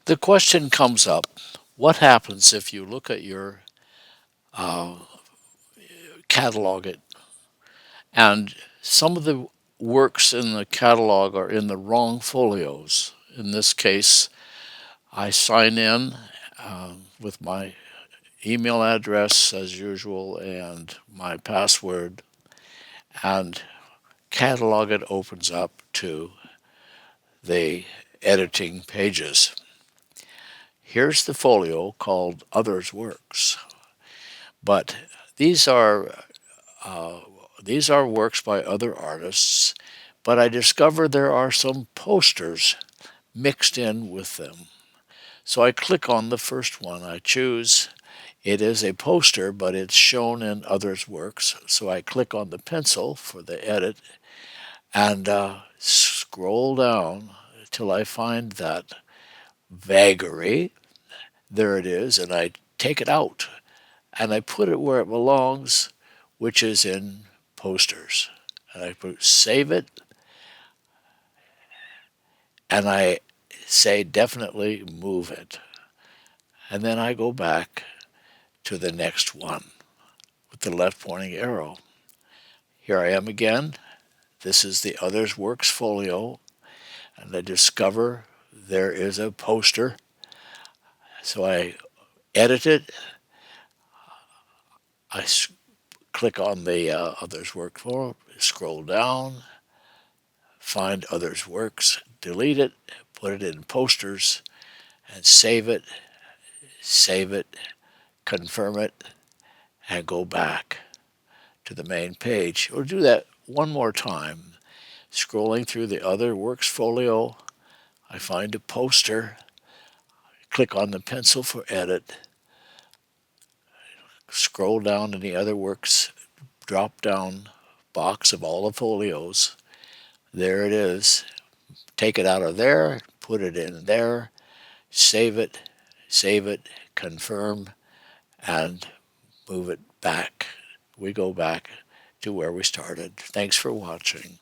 The question comes up, what happens if you look at your catalog it and some of the works in the catalog are in the wrong folios? In this case, I sign in with my email address as usual and my password, and CatalogIt opens up to the editing pages. Here's the folio called Others Works, but these are works by other artists, but I discover there are some posters mixed in with them. So I click on the first one I choose. It is a poster, but it's shown in others' works. So I click on the pencil for the edit and scroll down till I find that vagary. There it is, and I take it out and I put it where it belongs, which is in posters. And I save it, and I say definitely move it. And then I go back to the next one with the left pointing arrow. Here I am again. This is the Others Works folio, and I discover there is a poster. So I edit it. I click on the Others Works folio, scroll down, find Others Works, delete it, put it in posters, and save it, confirm it, and go back to the main page. We'll do that one more time. Scrolling through the Other Works folio, I find a poster, click on the pencil for edit, scroll down in the Other Works drop down box of all the folios. There it is. Take it out of there, put it in there, save it, confirm, and move it back. We go back to where we started. Thanks for watching.